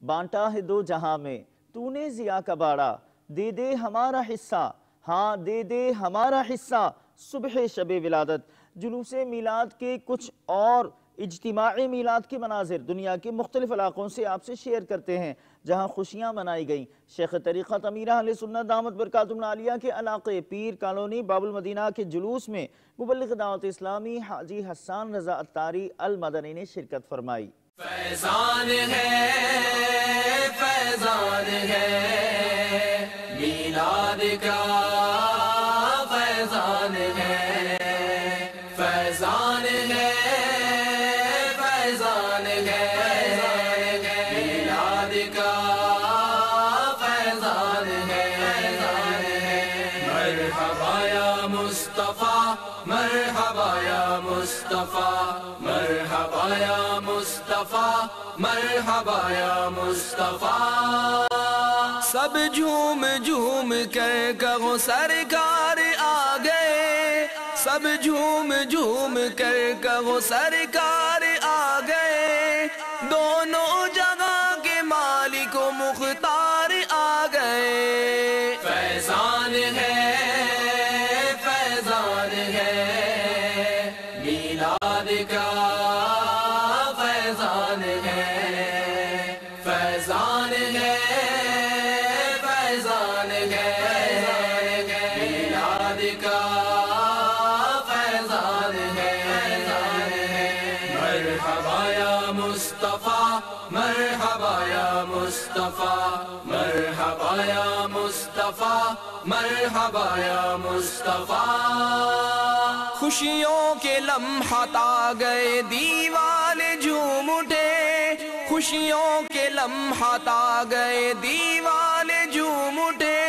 بانٹا ہے دو جہاں میں تو نے ضیا کا باڑا، دے دے ہمارا حصہ، ہاں دے دے ہمارا حصہ صبح شب ولادت۔ جلوس میلاد کے کچھ اور اجتماعی میلاد کے مناظر دنیا کے مختلف علاقوں سے آپ سے شیئر کرتے ہیں جہاں خوشیاں منائی گئیں۔ شیخ طریقت امیر اہل سنت دامت برکاتہم العالیہ کے علاقے پیر کالونی باب المدینہ کے جلوس میں مبلغ دعوت اسلامی حاجی حسان رضا عطاری المدنی نے شرکت فرمائی۔ فیضان ہے میلاد کا، فیضان ہے، فیضان ہے، فیضان ہے میلاد کا، فیضان ہے۔ مرحبا یا مصطفیٰ، مرحبا یا مصطفیٰ، مرحبا یا مصطفیٰ، مرحبا یا مصطفیٰ۔ سب جھوم جھوم کر کہو سرکار آ گئے، سب جھوم جھوم کر کہو سرکار آ گئے، دونوں جگہ کے مالک و مختار آ گئے۔ فیضان ہے، فیضان ہے میلاد کا، فیضان ہے، فیضان ہے، فیضان ہے میلاد کا، فیضان ہے۔ مرحبا یا مصطفیٰ، مرحبا یا مصطفیٰ، مرحبا یا مصطفیٰ، مرحبا یا مصطفیٰ۔ خوشیوں کے لمحات آ گئے دیوال جھوم اٹھے، خوشیوں کے لمحات آ گئے دیوال جھوم اٹھے،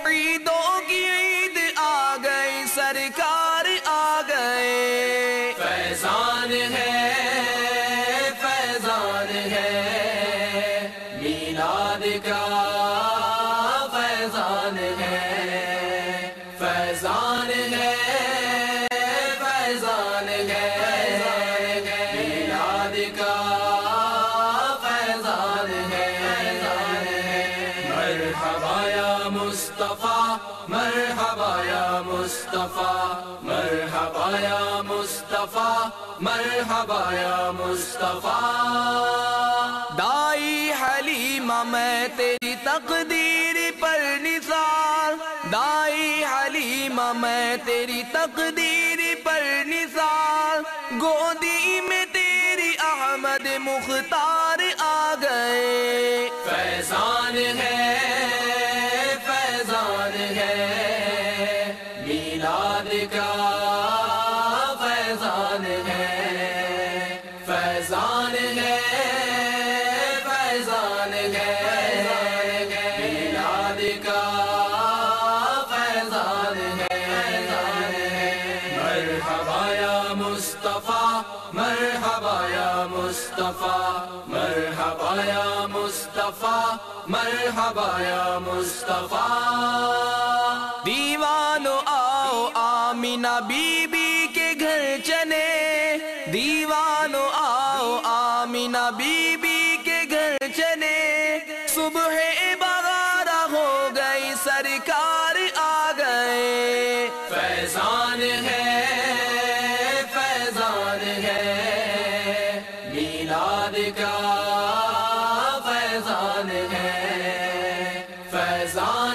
عیدوں کی عید آ گئی سرکار آ گئے۔ فیضان ہے، فیضان ہے میلاد کا، فیضان ہے، فیضان ہے، فیضان ہے میلاد کا، فیضان ہے۔ مرحبا یا مصطفیٰ، مرحبا یا مصطفیٰ، مرحبا یا مصطفیٰ، مرحبا یا مصطفیٰ۔ دائی حلیمہ میں تیری تقدیر پر نثار، دائی حلیمہ میں تیری تقدیر پر نثار، گودی میں تیری احمد مختار آ گئے۔ فیضان ہے، فیضان ہے میلاد کا، فیضان ہے، فیضان ہے، فیضان ہے میلاد کا، فیضان ہے۔ مرحبا یا مصطفیٰ، مرحبا یا مصطفیٰ، مرحبا یا مصطفیٰ، مرحبا یا مصطفیٰ۔ دیوانو آؤ آمینہ بی بی کے گھر چلے، دیوانو آؤ آمینہ بی بی کے گھر چلے، صبح بغارہ ہو گئی سرکار آ گئے۔ فیضان ہے، فیضان ہے میلاد کا، فیضان ہے، فیضان